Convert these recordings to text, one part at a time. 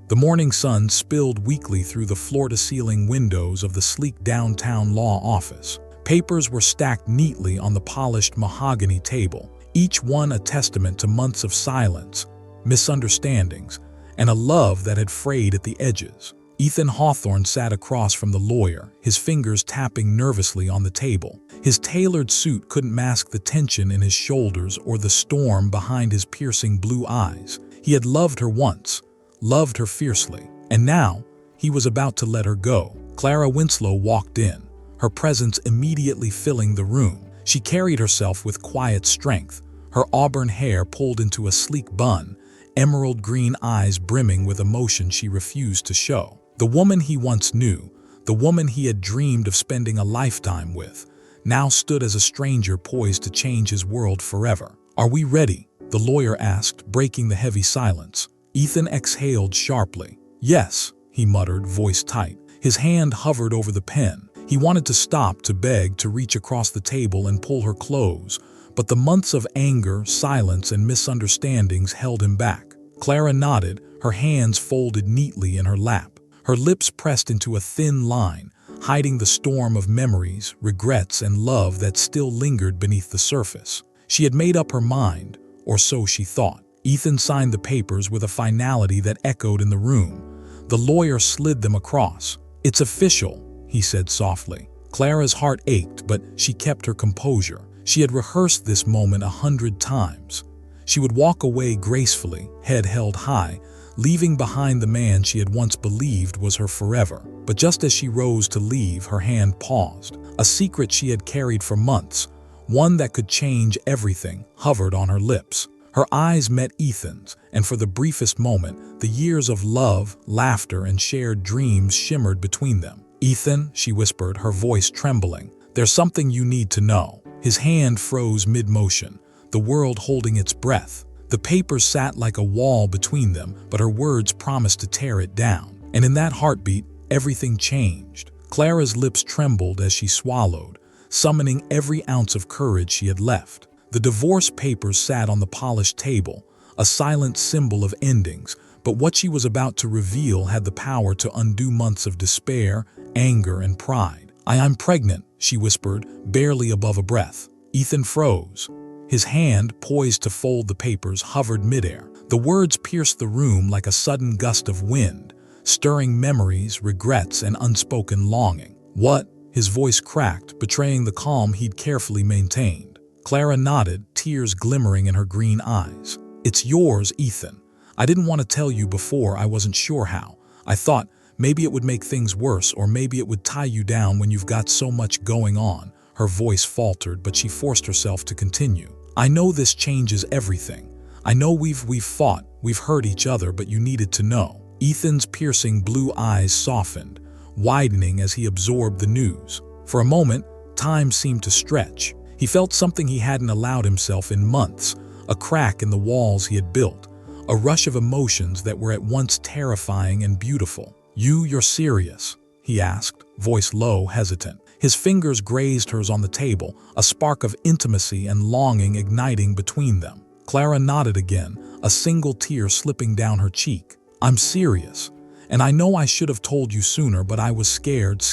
The morning sun spilled weakly through the floor-to-ceiling windows of the sleek downtown law office. Papers were stacked neatly on the polished mahogany table, each one a testament to months of silence, misunderstandings, and a love that had frayed at the edges. Ethan Hawthorne sat across from the lawyer, his fingers tapping nervously on the table. His tailored suit couldn't mask the tension in his shoulders or the storm behind his piercing blue eyes. He had loved her once, loved her fiercely, and now he was about to let her go. Clara Winslow walked in, her presence immediately filling the room. She carried herself with quiet strength, her auburn hair pulled into a sleek bun, emerald green eyes brimming with emotion she refused to show. The woman he once knew, the woman he had dreamed of spending a lifetime with, now stood as a stranger poised to change his world forever. "Are we ready?" the lawyer asked, breaking the heavy silence. Ethan exhaled sharply. "Yes," he muttered, voice tight. His hand hovered over the pen. He wanted to stop, to beg, to reach across the table and pull her close, but the months of anger, silence, and misunderstandings held him back. Clara nodded, her hands folded neatly in her lap. Her lips pressed into a thin line, hiding the storm of memories, regrets, and love that still lingered beneath the surface. She had made up her mind, or so she thought. Ethan signed the papers with a finality that echoed in the room. The lawyer slid them across. "It's official," he said softly. Clara's heart ached, but she kept her composure. She had rehearsed this moment 100 times. She would walk away gracefully, head held high, leaving behind the man she had once believed was her forever. But just as she rose to leave, her hand paused. A secret she had carried for months, one that could change everything, hovered on her lips. Her eyes met Ethan's, and for the briefest moment, the years of love, laughter, and shared dreams shimmered between them. "Ethan," she whispered, her voice trembling, "there's something you need to know." His hand froze mid-motion, the world holding its breath. The papers sat like a wall between them, but her words promised to tear it down. And in that heartbeat, everything changed. Clara's lips trembled as she swallowed, summoning every ounce of courage she had left. The divorce papers sat on the polished table, a silent symbol of endings, but what she was about to reveal had the power to undo months of despair, anger, and pride. I'm pregnant," she whispered, barely above a breath. Ethan froze. His hand, poised to fold the papers, hovered midair. The words pierced the room like a sudden gust of wind, stirring memories, regrets, and unspoken longing. "What?" His voice cracked, betraying the calm he'd carefully maintained. Clara nodded, tears glimmering in her green eyes. "It's yours, Ethan. I didn't want to tell you before, I wasn't sure how. I thought maybe it would make things worse, or maybe it would tie you down when you've got so much going on." Her voice faltered, but she forced herself to continue. "I know this changes everything. I know we've fought, we've hurt each other, but you needed to know." Ethan's piercing blue eyes softened, widening as he absorbed the news. For a moment, time seemed to stretch. He felt something he hadn't allowed himself in months, a crack in the walls he had built, a rush of emotions that were at once terrifying and beautiful. You're serious?" he asked, voice low, hesitant. His fingers grazed hers on the table, a spark of intimacy and longing igniting between them. Clara nodded again, a single tear slipping down her cheek. "I'm serious, and I know I should have told you sooner, but I was scared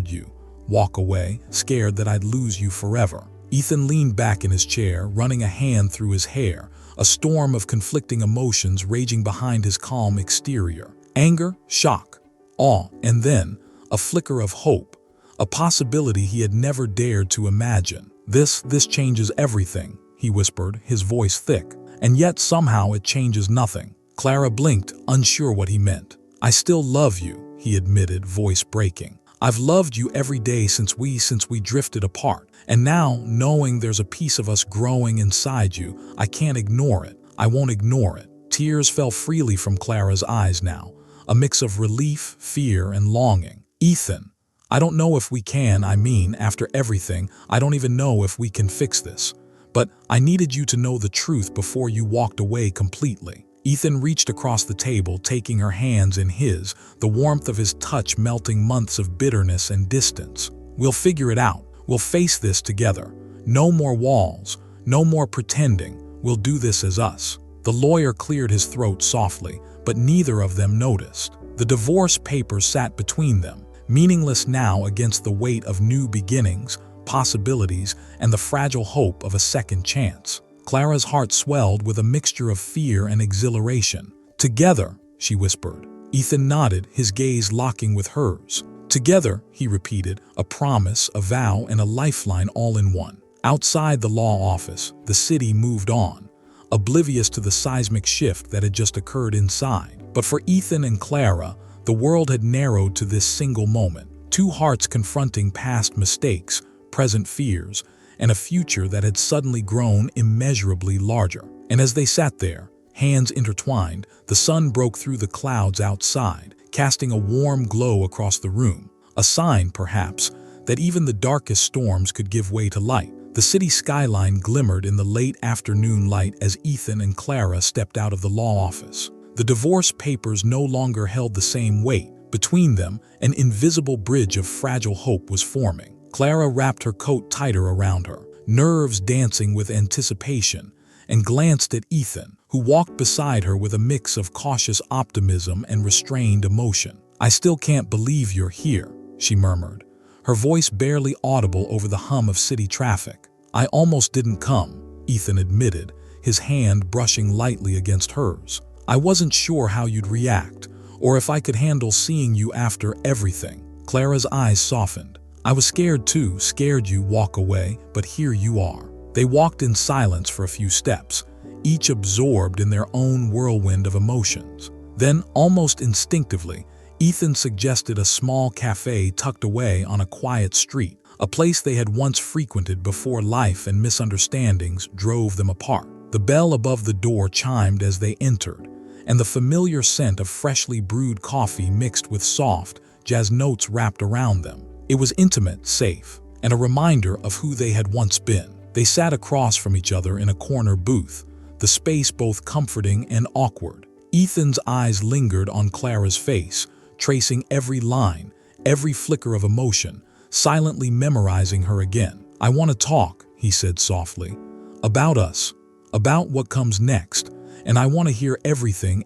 you. Walk away, scared that I'd lose you forever." Ethan leaned back in his chair, running a hand through his hair, a storm of conflicting emotions raging behind his calm exterior. Anger, shock, awe, and then a flicker of hope, a possibility he had never dared to imagine. This changes everything," he whispered, his voice thick. "And yet somehow it changes nothing." Clara blinked, unsure what he meant. "I still love you," he admitted, voice breaking. "I've loved you every day since we drifted apart. And now, knowing there's a piece of us growing inside you, I can't ignore it. I won't ignore it." Tears fell freely from Clara's eyes now, a mix of relief, fear, and longing. "Ethan, I don't know if we can, after everything, I don't even know if we can fix this. But I needed you to know the truth before you walked away completely." Ethan reached across the table, taking her hands in his, the warmth of his touch melting months of bitterness and distance. "We'll figure it out. We'll face this together. No more walls, no more pretending. We'll do this as us." The lawyer cleared his throat softly, but neither of them noticed. The divorce papers sat between them, meaningless now against the weight of new beginnings, possibilities, and the fragile hope of a second chance. Clara's heart swelled with a mixture of fear and exhilaration. "Together," she whispered. Ethan nodded, his gaze locking with hers. "Together," he repeated, a promise, a vow, and a lifeline all in one. Outside the law office, the city moved on, oblivious to the seismic shift that had just occurred inside. But for Ethan and Clara, the world had narrowed to this single moment. Two hearts confronting past mistakes, present fears, and a future that had suddenly grown immeasurably larger. And as they sat there, hands intertwined, the sun broke through the clouds outside, casting a warm glow across the room. A sign, perhaps, that even the darkest storms could give way to light. The city skyline glimmered in the late afternoon light as Ethan and Clara stepped out of the law office. The divorce papers no longer held the same weight. Between them, an invisible bridge of fragile hope was forming. Clara wrapped her coat tighter around her, nerves dancing with anticipation, and glanced at Ethan, who walked beside her with a mix of cautious optimism and restrained emotion. "I still can't believe you're here," she murmured, her voice barely audible over the hum of city traffic. "I almost didn't come," Ethan admitted, his hand brushing lightly against hers. "I wasn't sure how you'd react, or if I could handle seeing you after everything." Clara's eyes softened. "I was scared too, scared you'd walk away, but here you are." They walked in silence for a few steps, each absorbed in their own whirlwind of emotions. Then, almost instinctively, Ethan suggested a small cafe tucked away on a quiet street, a place they had once frequented before life and misunderstandings drove them apart. The bell above the door chimed as they entered, and the familiar scent of freshly brewed coffee mixed with soft, jazz notes wrapped around them. It was intimate, safe, and a reminder of who they had once been. They sat across from each other in a corner booth, the space both comforting and awkward. Ethan's eyes lingered on Clara's face, tracing every line, every flicker of emotion, silently memorizing her again. "I want to talk," he said softly, "about us, about what comes next, and I want to hear everything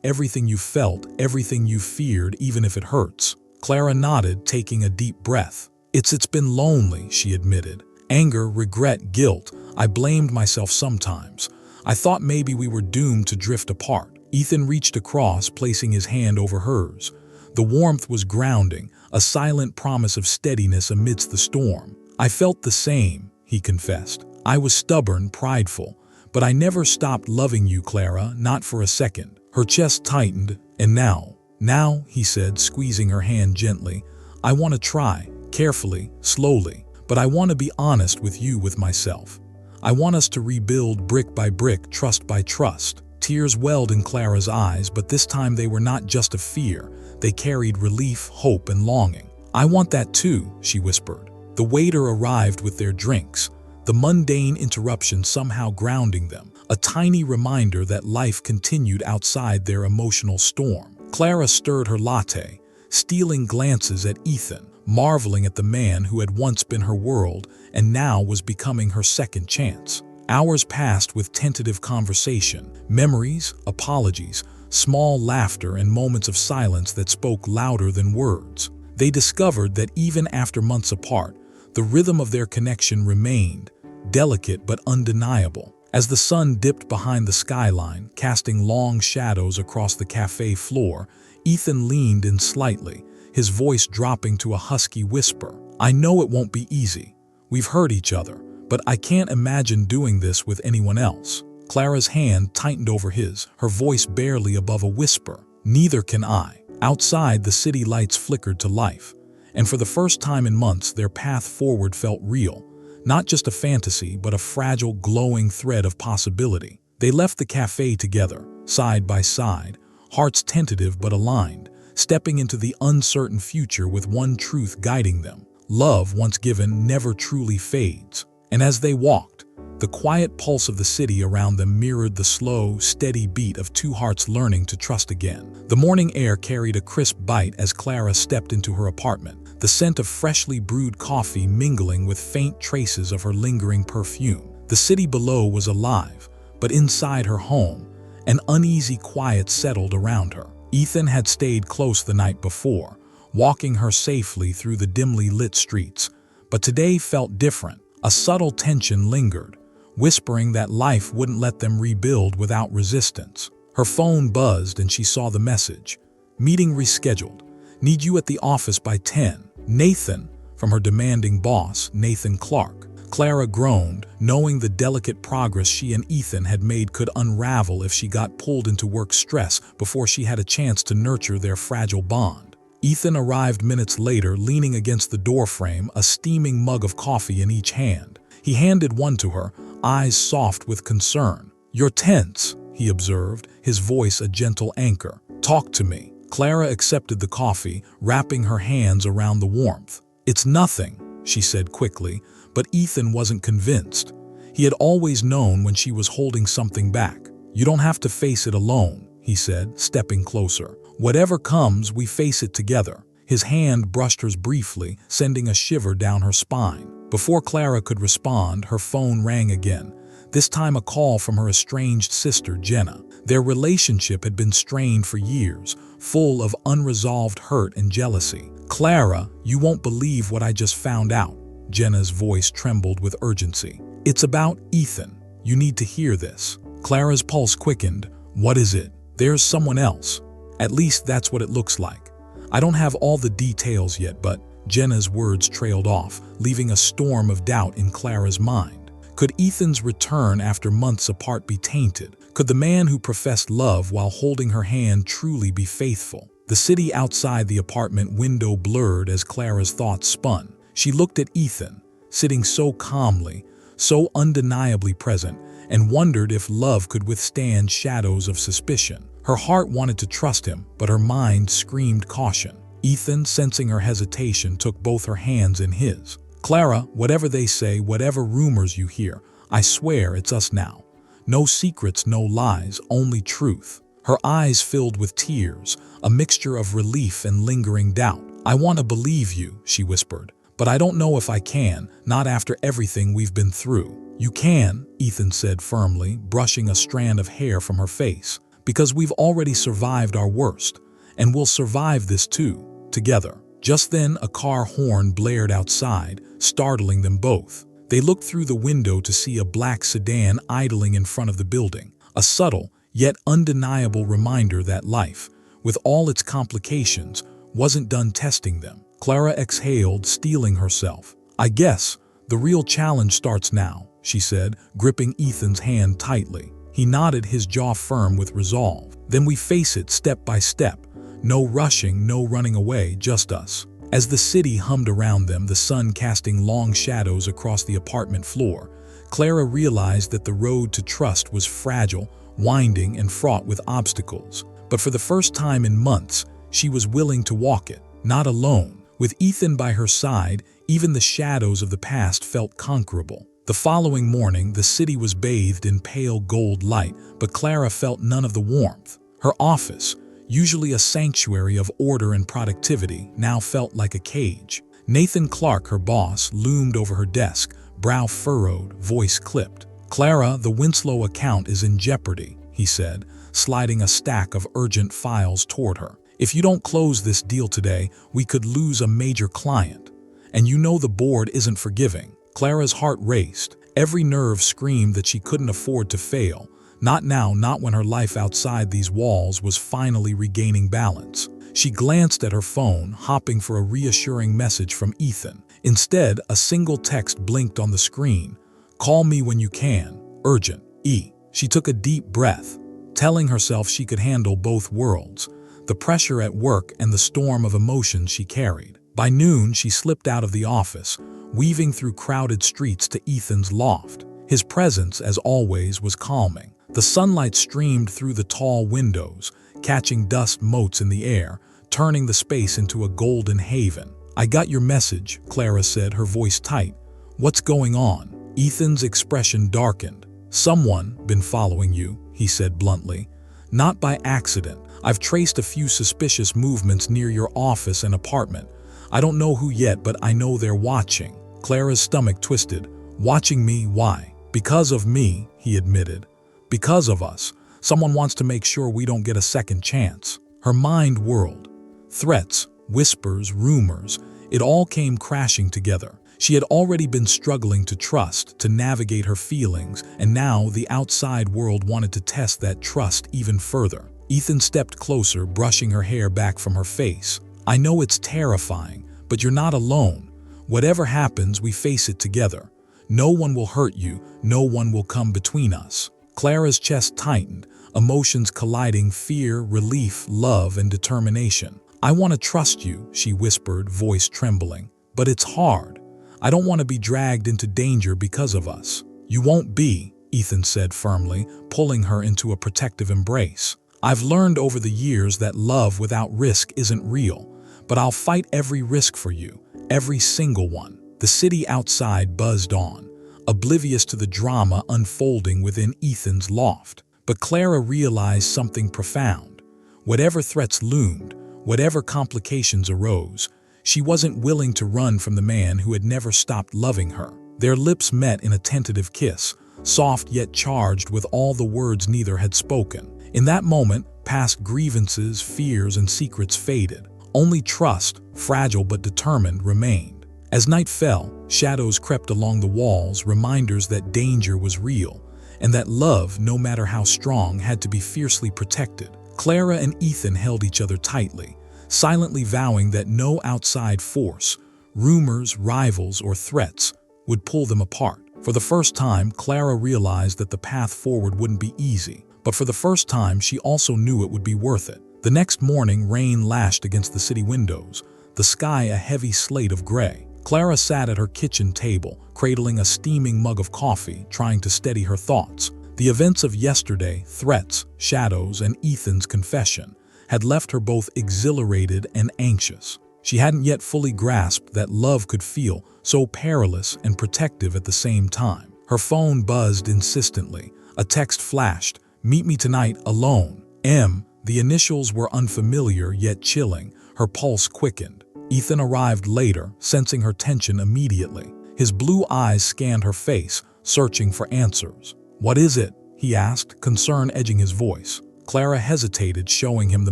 you felt, everything you feared, even if it hurts." Clara nodded, taking a deep breath. It's been lonely," she admitted. "Anger, regret, guilt. I blamed myself sometimes. I thought maybe we were doomed to drift apart." Ethan reached across, placing his hand over hers. The warmth was grounding, a silent promise of steadiness amidst the storm. "I felt the same," he confessed. "I was stubborn, prideful, but I never stopped loving you, Clara, not for a second." Her chest tightened. "And now," he said, squeezing her hand gently, "I want to try, carefully, slowly, but I want to be honest with you, with myself. I want us to rebuild brick by brick, trust by trust." Tears welled in Clara's eyes, but this time they were not just of fear. They carried relief, hope, and longing. "I want that too," she whispered. The waiter arrived with their drinks, the mundane interruption somehow grounding them, a tiny reminder that life continued outside their emotional storm. Clara stirred her latte, stealing glances at Ethan, marveling at the man who had once been her world and now was becoming her second chance. Hours passed with tentative conversation, memories, apologies, small laughter, and moments of silence that spoke louder than words. They discovered that even after months apart, the rhythm of their connection remained, delicate but undeniable. As the sun dipped behind the skyline, casting long shadows across the cafe floor, Ethan leaned in slightly, his voice dropping to a husky whisper. "I know it won't be easy. We've hurt each other, but I can't imagine doing this with anyone else." Clara's hand tightened over his, her voice barely above a whisper. "Neither can I." Outside, the city lights flickered to life, and for the first time in months, their path forward felt real. Not just a fantasy, but a fragile, glowing thread of possibility. They left the cafe together, side by side, hearts tentative but aligned, stepping into the uncertain future with one truth guiding them. Love, once given, never truly fades. And as they walked, the quiet pulse of the city around them mirrored the slow, steady beat of two hearts learning to trust again. The morning air carried a crisp bite as Clara stepped into her apartment, the scent of freshly brewed coffee mingling with faint traces of her lingering perfume. The city below was alive, but inside her home, an uneasy quiet settled around her. Ethan had stayed close the night before, walking her safely through the dimly lit streets, but today felt different. A subtle tension lingered, whispering that life wouldn't let them rebuild without resistance. Her phone buzzed and she saw the message. Meeting rescheduled. Need you at the office by 10. Nathan, from her demanding boss, Nathan Clark. Clara groaned, knowing the delicate progress she and Ethan had made could unravel if she got pulled into work stress before she had a chance to nurture their fragile bond. Ethan arrived minutes later, leaning against the doorframe, a steaming mug of coffee in each hand. He handed one to her, eyes soft with concern. "You're tense," he observed, his voice a gentle anchor. "Talk to me." Clara accepted the coffee, wrapping her hands around the warmth. "It's nothing," she said quickly, but Ethan wasn't convinced. He had always known when she was holding something back. "You don't have to face it alone," he said, stepping closer. "Whatever comes, we face it together." His hand brushed hers briefly, sending a shiver down her spine. Before Clara could respond, her phone rang again, this time a call from her estranged sister, Jenna. Their relationship had been strained for years, full of unresolved hurt and jealousy. "Clara, you won't believe what I just found out." Jenna's voice trembled with urgency. "It's about Ethan. You need to hear this." Clara's pulse quickened. "What is it?" "There's someone else. At least that's what it looks like. I don't have all the details yet, but..." Jenna's words trailed off, leaving a storm of doubt in Clara's mind. Could Ethan's return after months apart be tainted? Could the man who professed love while holding her hand truly be faithful? The city outside the apartment window blurred as Clara's thoughts spun. She looked at Ethan, sitting so calmly, so undeniably present, and wondered if love could withstand shadows of suspicion. Her heart wanted to trust him, but her mind screamed caution. Ethan, sensing her hesitation, took both her hands in his. "Clara, whatever they say, whatever rumors you hear, I swear it's us now. No secrets, no lies, only truth." Her eyes filled with tears, a mixture of relief and lingering doubt. "I want to believe you," she whispered, "but I don't know if I can, not after everything we've been through." "You can," Ethan said firmly, brushing a strand of hair from her face, "because we've already survived our worst, and we'll survive this too, together." Just then, a car horn blared outside, startling them both. They looked through the window to see a black sedan idling in front of the building, a subtle, yet undeniable reminder that life, with all its complications, wasn't done testing them. Clara exhaled, steeling herself. "I guess the real challenge starts now," she said, gripping Ethan's hand tightly. He nodded, his jaw firm with resolve. "Then we face it step by step. No rushing, no running away, just us." As the city hummed around them, the sun casting long shadows across the apartment floor, Clara realized that the road to trust was fragile, winding, and fraught with obstacles. But for the first time in months, she was willing to walk it, not alone. With Ethan by her side, even the shadows of the past felt conquerable. The following morning, the city was bathed in pale gold light, but Clara felt none of the warmth. Her office, usually a sanctuary of order and productivity, now felt like a cage. Nathan Clark, her boss, loomed over her desk, brow furrowed, voice clipped. "Clara, the Winslow account is in jeopardy," he said, sliding a stack of urgent files toward her. "If you don't close this deal today, we could lose a major client. And you know the board isn't forgiving." Clara's heart raced. Every nerve screamed that she couldn't afford to fail. Not now, not when her life outside these walls was finally regaining balance. She glanced at her phone, hoping for a reassuring message from Ethan. Instead, a single text blinked on the screen. "Call me when you can. Urgent. E." She took a deep breath, telling herself she could handle both worlds, the pressure at work and the storm of emotions she carried. By noon, she slipped out of the office, weaving through crowded streets to Ethan's loft. His presence, as always, was calming. The sunlight streamed through the tall windows, catching dust motes in the air, turning the space into a golden haven. "I got your message," Clara said, her voice tight. "What's going on?" Ethan's expression darkened. "Someone been following you," he said bluntly. "Not by accident. I've traced a few suspicious movements near your office and apartment. I don't know who yet, but I know they're watching." Clara's stomach twisted. "Watching me? Why?" "Because of me," he admitted. "Because of us. Someone wants to make sure we don't get a second chance." Her mind whirled. Threats, whispers, rumors, it all came crashing together. She had already been struggling to trust, to navigate her feelings, and now the outside world wanted to test that trust even further. Ethan stepped closer, brushing her hair back from her face. "I know it's terrifying, but you're not alone. Whatever happens, we face it together. No one will hurt you, no one will come between us." Clara's chest tightened, emotions colliding: fear, relief, love, and determination. "I want to trust you," she whispered, voice trembling. "But it's hard. I don't want to be dragged into danger because of us." "You won't be," Ethan said firmly, pulling her into a protective embrace. "I've learned over the years that love without risk isn't real, but I'll fight every risk for you, every single one." The city outside buzzed on, oblivious to the drama unfolding within Ethan's loft. But Clara realized something profound. Whatever threats loomed, whatever complications arose, she wasn't willing to run from the man who had never stopped loving her. Their lips met in a tentative kiss, soft yet charged with all the words neither had spoken. In that moment, past grievances, fears, and secrets faded. Only trust, fragile but determined, remained. As night fell, shadows crept along the walls, reminders that danger was real, and that love, no matter how strong, had to be fiercely protected. Clara and Ethan held each other tightly, silently vowing that no outside force, rumors, rivals, or threats would pull them apart. For the first time, Clara realized that the path forward wouldn't be easy, but for the first time, she also knew it would be worth it. The next morning, rain lashed against the city windows, the sky a heavy slate of gray. Clara sat at her kitchen table, cradling a steaming mug of coffee, trying to steady her thoughts. The events of yesterday, threats, shadows, and Ethan's confession, had left her both exhilarated and anxious. She hadn't yet fully grasped that love could feel so perilous and protective at the same time. Her phone buzzed insistently. A text flashed, "Meet me tonight, alone. M." The initials were unfamiliar yet chilling. Her pulse quickened. Ethan arrived later, sensing her tension immediately. His blue eyes scanned her face, searching for answers. "What is it?" he asked, concern edging his voice. Clara hesitated, showing him the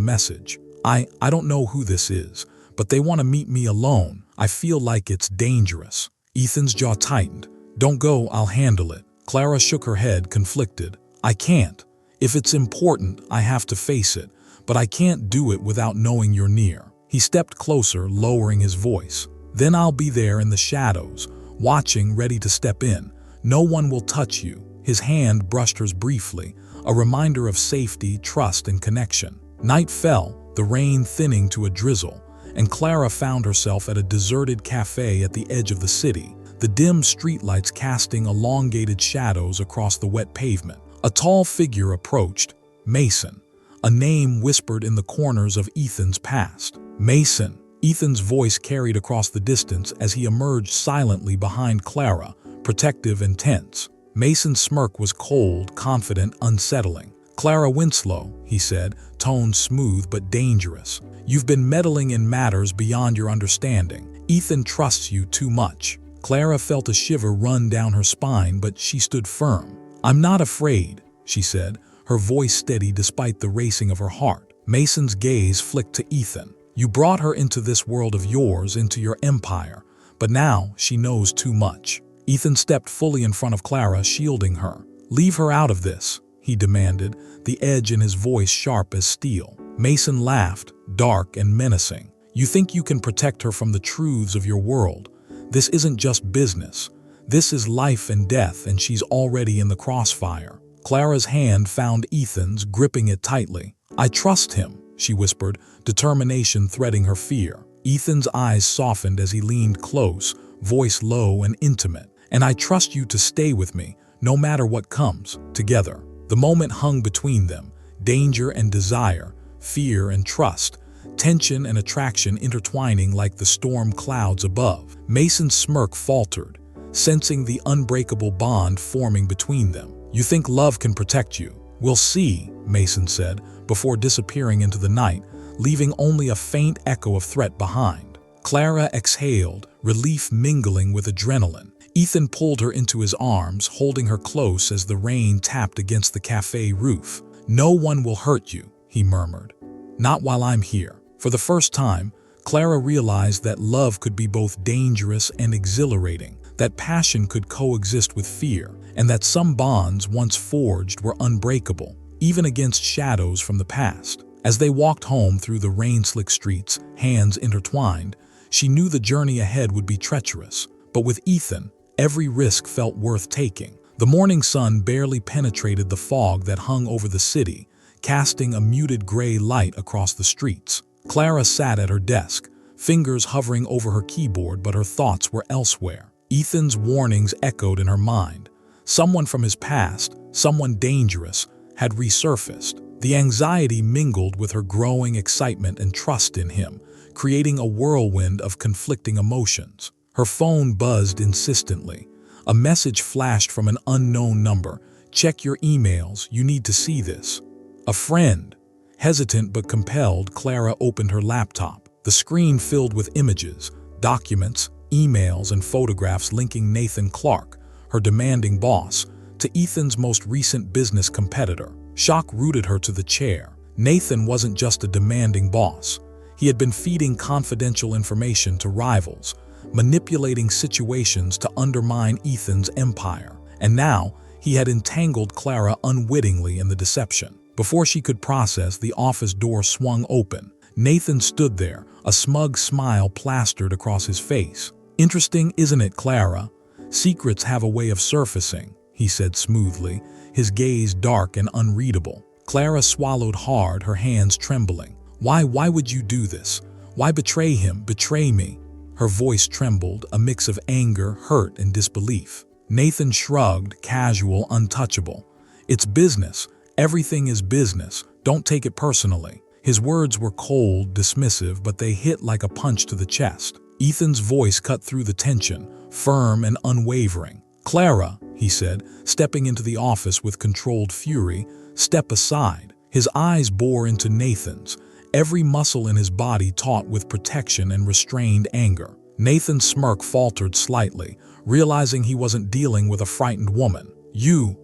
message. I don't know who this is, but they want to meet me alone. I feel like it's dangerous." Ethan's jaw tightened. "Don't go, I'll handle it." Clara shook her head, conflicted. "I can't. If it's important, I have to face it, but I can't do it without knowing you're near." He stepped closer, lowering his voice. "Then I'll be there in the shadows, watching, ready to step in. No one will touch you." His hand brushed hers briefly, a reminder of safety, trust, and connection. Night fell, the rain thinning to a drizzle, and Clara found herself at a deserted cafe at the edge of the city, the dim streetlights casting elongated shadows across the wet pavement. A tall figure approached, Mason, a name whispered in the corners of Ethan's past. "Mason." Ethan's voice carried across the distance as he emerged silently behind Clara, protective and tense. Mason's smirk was cold, confident, unsettling. "Clara Winslow," he said, tone smooth but dangerous. "You've been meddling in matters beyond your understanding. Ethan trusts you too much." Clara felt a shiver run down her spine, but she stood firm. "I'm not afraid," she said, her voice steady despite the racing of her heart. Mason's gaze flicked to Ethan. "You brought her into this world of yours, into your empire, but now she knows too much." Ethan stepped fully in front of Clara, shielding her. "Leave her out of this," he demanded, the edge in his voice sharp as steel. Mason laughed, dark and menacing. "You think you can protect her from the truths of your world? This isn't just business. This is life and death, and she's already in the crossfire." Clara's hand found Ethan's, gripping it tightly. "I trust him," she whispered, determination threading her fear. Ethan's eyes softened as he leaned close, voice low and intimate. "And I trust you to stay with me, no matter what comes, together." The moment hung between them, danger and desire, fear and trust, tension and attraction intertwining like the storm clouds above. Mason's smirk faltered, sensing the unbreakable bond forming between them. "You think love can protect you? We'll see," Mason said, before disappearing into the night, leaving only a faint echo of threat behind. Clara exhaled, relief mingling with adrenaline. Ethan pulled her into his arms, holding her close as the rain tapped against the cafe roof. "No one will hurt you," he murmured. Not while I'm here. For the first time, Clara realized that love could be both dangerous and exhilarating, that passion could coexist with fear, and that some bonds once forged were unbreakable, even against shadows from the past. As they walked home through the rain-slick streets, hands intertwined, she knew the journey ahead would be treacherous. But with Ethan, every risk felt worth taking. The morning sun barely penetrated the fog that hung over the city, casting a muted gray light across the streets. Clara sat at her desk, fingers hovering over her keyboard, but her thoughts were elsewhere. Ethan's warnings echoed in her mind. Someone from his past, someone dangerous, had resurfaced. The anxiety mingled with her growing excitement and trust in him, creating a whirlwind of conflicting emotions. Her phone buzzed insistently. A message flashed from an unknown number. "Check your emails, you need to see this." A friend. Hesitant but compelled, Clara opened her laptop. The screen filled with images, documents, emails, and photographs linking Nathan Clark, her demanding boss, to Ethan's most recent business competitor. Shock rooted her to the chair. Nathan wasn't just a demanding boss. He had been feeding confidential information to rivals, manipulating situations to undermine Ethan's empire. And now, he had entangled Clara unwittingly in the deception. Before she could process, the office door swung open. Nathan stood there, a smug smile plastered across his face. "Interesting, isn't it, Clara? Secrets have a way of surfacing," he said smoothly, his gaze dark and unreadable. Clara swallowed hard, her hands trembling. Why would you do this? Why betray him, betray me?" Her voice trembled, a mix of anger, hurt, and disbelief. Nathan shrugged, casual, untouchable. "It's business. Everything is business. Don't take it personally." His words were cold, dismissive, but they hit like a punch to the chest. Ethan's voice cut through the tension, firm and unwavering. "Clara," he said, stepping into the office with controlled fury, "step aside." His eyes bore into Nathan's, every muscle in his body taut with protection and restrained anger. Nathan's smirk faltered slightly, realizing he wasn't dealing with a frightened woman. You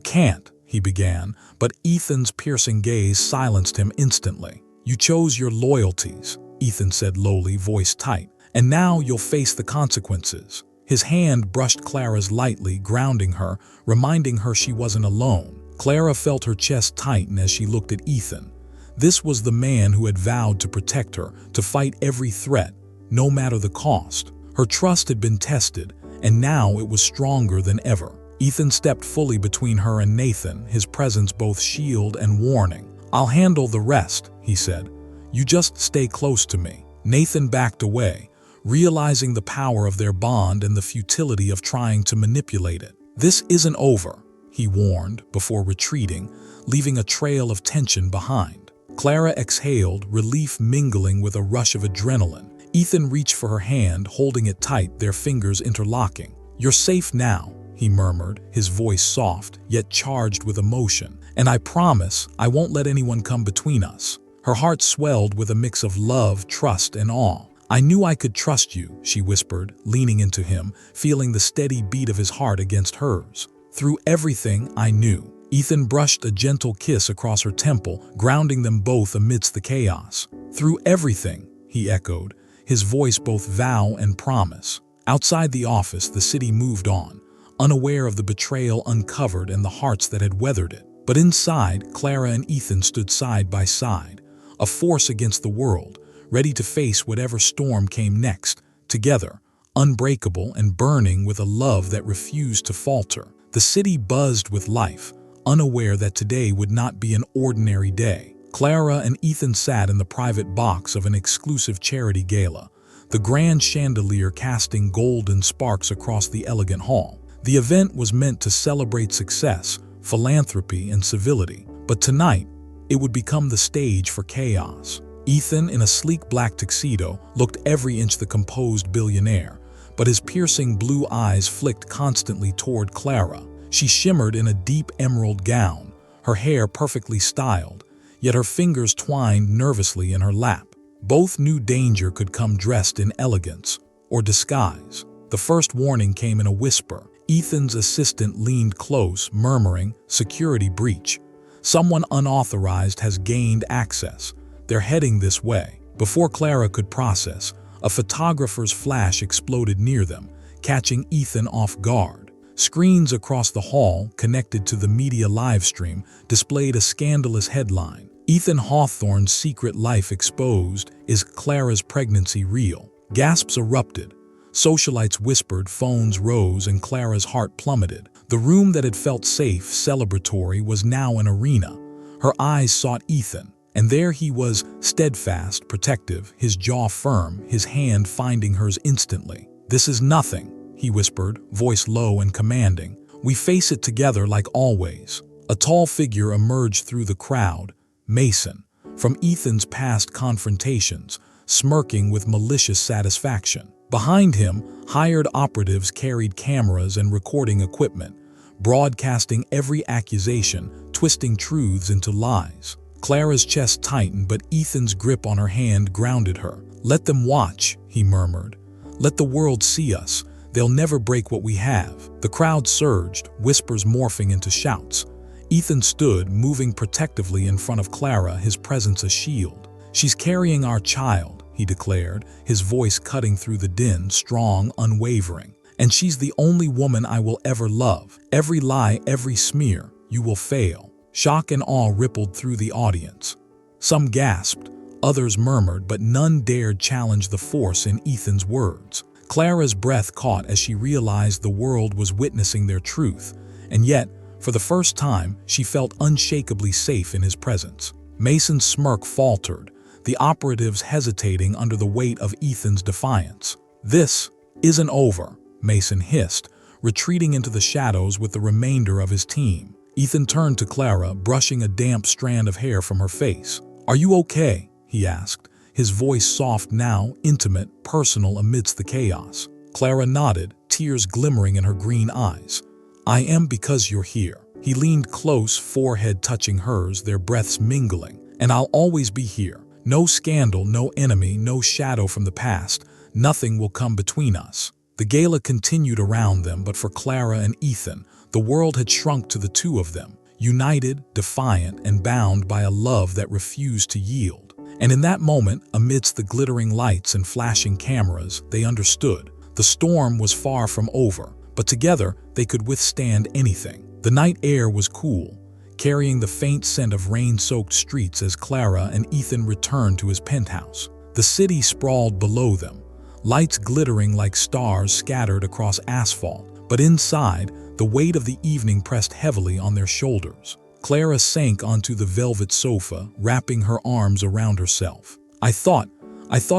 can't," he began, but Ethan's piercing gaze silenced him instantly. "You chose your loyalties," Ethan said lowly, voice tight, "and now you'll face the consequences." His hand brushed Clara's lightly, grounding her, reminding her she wasn't alone. Clara felt her chest tighten as she looked at Ethan. This was the man who had vowed to protect her, to fight every threat, no matter the cost. Her trust had been tested, and now it was stronger than ever. Ethan stepped fully between her and Nathan, his presence both shield and warning. "I'll handle the rest," he said. "You just stay close to me." Nathan backed away, realizing the power of their bond and the futility of trying to manipulate it. "This isn't over," he warned before retreating, leaving a trail of tension behind. Clara exhaled, relief mingling with a rush of adrenaline. Ethan reached for her hand, holding it tight, their fingers interlocking. "You're safe now," he murmured, his voice soft, yet charged with emotion. "And I promise I won't let anyone come between us." Her heart swelled with a mix of love, trust, and awe. "I knew I could trust you," she whispered, leaning into him, feeling the steady beat of his heart against hers. "Through everything, I knew." Ethan brushed a gentle kiss across her temple, grounding them both amidst the chaos. "Through everything," he echoed, his voice both vow and promise. Outside the office, the city moved on, unaware of the betrayal uncovered and the hearts that had weathered it. But inside, Clara and Ethan stood side by side, a force against the world, ready to face whatever storm came next, together, unbreakable and burning with a love that refused to falter. The city buzzed with life, unaware that today would not be an ordinary day. Clara and Ethan sat in the private box of an exclusive charity gala, the grand chandelier casting golden sparks across the elegant hall. The event was meant to celebrate success, philanthropy, and civility, but tonight, it would become the stage for chaos. Ethan, in a sleek black tuxedo, looked every inch the composed billionaire, but his piercing blue eyes flicked constantly toward Clara. She shimmered in a deep emerald gown, her hair perfectly styled, yet her fingers twined nervously in her lap. Both knew danger could come dressed in elegance or disguise. The first warning came in a whisper. Ethan's assistant leaned close, murmuring, "Security breach. Someone unauthorized has gained access." They're heading this way. Before Clara could process, a photographer's flash exploded near them, catching Ethan off guard. Screens across the hall, connected to the media livestream, displayed a scandalous headline. Ethan Hawthorne's secret life exposed. Is Clara's pregnancy real? Gasps erupted. Socialites whispered, phones rose, and Clara's heart plummeted. The room that had felt safe, celebratory, was now an arena. Her eyes sought Ethan, and there he was, steadfast, protective, his jaw firm, his hand finding hers instantly. "This is nothing," he whispered, voice low and commanding. "We face it together like always." A tall figure emerged through the crowd, Mason, from Ethan's past confrontations, smirking with malicious satisfaction. Behind him, hired operatives carried cameras and recording equipment, broadcasting every accusation, twisting truths into lies. Clara's chest tightened, but Ethan's grip on her hand grounded her. "Let them watch," he murmured. "Let the world see us. They'll never break what we have." The crowd surged, whispers morphing into shouts. Ethan stood, moving protectively in front of Clara, his presence a shield. "She's carrying our child," he declared, his voice cutting through the din, strong, unwavering. "And she's the only woman I will ever love. Every lie, every smear, you will fail." Shock and awe rippled through the audience. Some gasped, others murmured, but none dared challenge the force in Ethan's words. Clara's breath caught as she realized the world was witnessing their truth, and yet, for the first time, she felt unshakably safe in his presence. Mason's smirk faltered, the operatives hesitating under the weight of Ethan's defiance. "This isn't over," Mason hissed, retreating into the shadows with the remainder of his team. Ethan turned to Clara, brushing a damp strand of hair from her face. "Are you okay?" he asked, his voice soft now, intimate, personal amidst the chaos. Clara nodded, tears glimmering in her green eyes. "I am, because you're here." He leaned close, forehead touching hers, their breaths mingling. "And I'll always be here. No scandal, no enemy, no shadow from the past. Nothing will come between us." The gala continued around them, but for Clara and Ethan, the world had shrunk to the two of them, united, defiant, and bound by a love that refused to yield. And in that moment, amidst the glittering lights and flashing cameras, they understood. The storm was far from over, but together they could withstand anything. The night air was cool, carrying the faint scent of rain-soaked streets as Clara and Ethan returned to his penthouse. The city sprawled below them, lights glittering like stars scattered across asphalt, but inside, the weight of the evening pressed heavily on their shoulders. Clara sank onto the velvet sofa, wrapping her arms around herself. I thought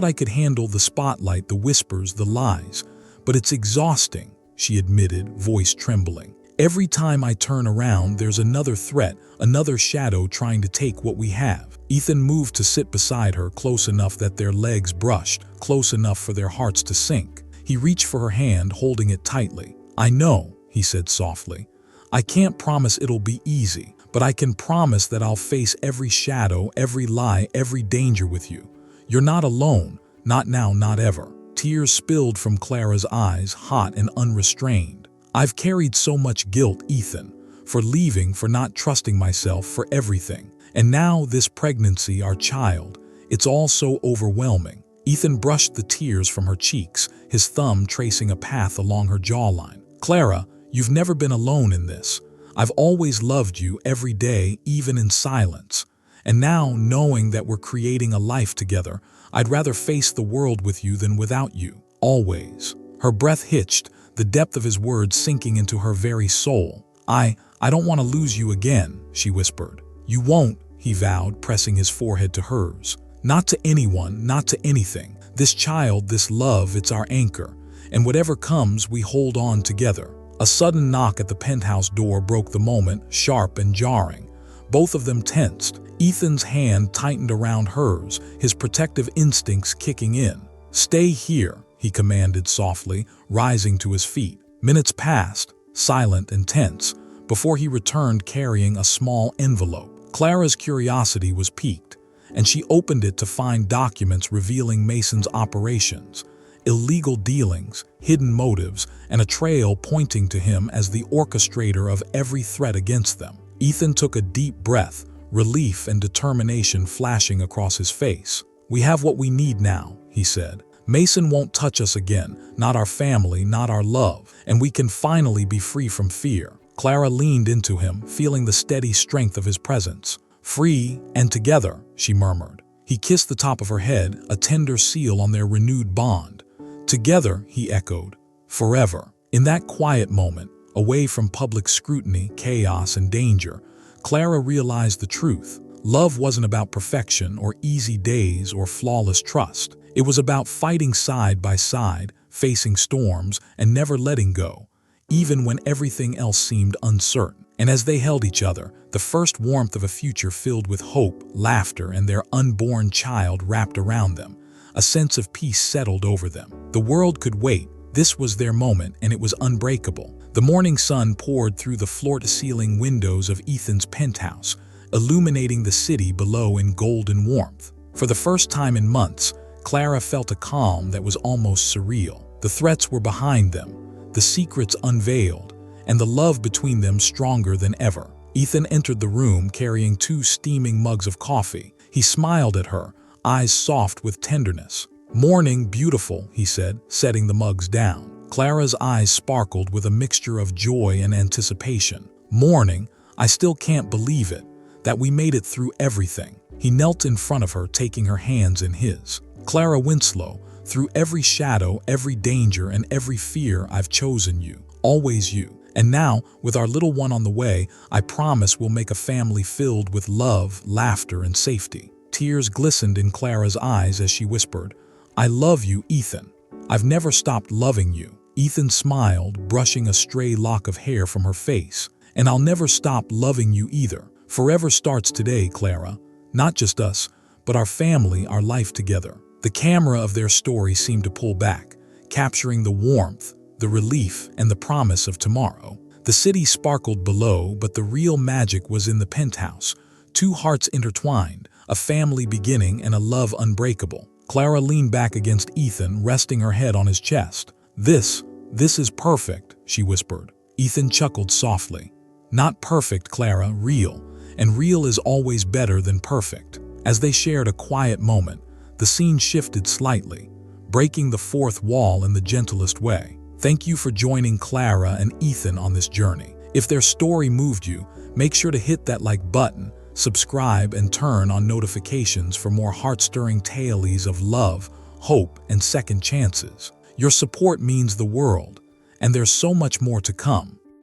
I could handle the spotlight, the whispers, the lies, but it's exhausting," she admitted, voice trembling. "Every time I turn around, there's another threat, another shadow trying to take what we have." Ethan moved to sit beside her, close enough that their legs brushed, close enough for their hearts to sink. He reached for her hand, holding it tightly. "I know," he said softly. "I can't promise it'll be easy, but I can promise that I'll face every shadow, every lie, every danger with you. You're not alone, not now, not ever." Tears spilled from Clara's eyes, hot and unrestrained. "I've carried so much guilt, Ethan, for leaving, for not trusting myself, for everything. And now this pregnancy, our child, it's all so overwhelming." Ethan brushed the tears from her cheeks, his thumb tracing a path along her jawline. "Clara, you've never been alone in this. I've always loved you every day, even in silence. And now, knowing that we're creating a life together, I'd rather face the world with you than without you. Always." Her breath hitched, the depth of his words sinking into her very soul. I don't want to lose you again," she whispered. "You won't," he vowed, pressing his forehead to hers. "Not to anyone, not to anything. This child, this love, it's our anchor. And whatever comes, we hold on together." A sudden knock at the penthouse door broke the moment, sharp and jarring. Both of them tensed. Ethan's hand tightened around hers, his protective instincts kicking in. "Stay here," he commanded softly, rising to his feet. Minutes passed, silent and tense, before he returned carrying a small envelope. Clara's curiosity was piqued, and she opened it to find documents revealing Mason's operations, illegal dealings, hidden motives, and a trail pointing to him as the orchestrator of every threat against them. Ethan took a deep breath, relief and determination flashing across his face. "We have what we need now," he said. "Mason won't touch us again, not our family, not our love, and we can finally be free from fear." Clara leaned into him, feeling the steady strength of his presence. "Free and together," she murmured. He kissed the top of her head, a tender seal on their renewed bond. "Together," he echoed. "Forever." In that quiet moment, away from public scrutiny, chaos, and danger, Clara realized the truth. Love wasn't about perfection or easy days or flawless trust. It was about fighting side by side, facing storms, and never letting go, even when everything else seemed uncertain. And as they held each other, the first warmth of a future filled with hope, laughter, and their unborn child wrapped around them, a sense of peace settled over them. The world could wait. This was their moment, and it was unbreakable. The morning sun poured through the floor-to-ceiling windows of Ethan's penthouse, illuminating the city below in golden warmth. For the first time in months, Clara felt a calm that was almost surreal. The threats were behind them, the secrets unveiled, and the love between them stronger than ever. Ethan entered the room carrying 2 steaming mugs of coffee. He smiled at her, eyes soft with tenderness. "Morning, beautiful," he said, setting the mugs down. Clara's eyes sparkled with a mixture of joy and anticipation. "Morning, I still can't believe it, that we made it through everything." He knelt in front of her, taking her hands in his. "Clara Winslow, through every shadow, every danger, and every fear, I've chosen you. Always you. And now, with our little one on the way, I promise we'll make a family filled with love, laughter, and safety." Tears glistened in Clara's eyes as she whispered, "I love you, Ethan. I've never stopped loving you." Ethan smiled, brushing a stray lock of hair from her face. "And I'll never stop loving you either. Forever starts today, Clara. Not just us, but our family, our life together." The camera of their story seemed to pull back, capturing the warmth, the relief, and the promise of tomorrow. The city sparkled below, but the real magic was in the penthouse. 2 hearts intertwined, a family beginning and a love unbreakable. Clara leaned back against Ethan, resting her head on his chest. This is perfect," she whispered. Ethan chuckled softly. "Not perfect, Clara, real. And real is always better than perfect." As they shared a quiet moment, the scene shifted slightly, breaking the fourth wall in the gentlest way. Thank you for joining Clara and Ethan on this journey. If their story moved you, make sure to hit that like button, subscribe, and turn on notifications for more heart-stirring tales of love, hope, and second chances. Your support means the world, and there's so much more to come.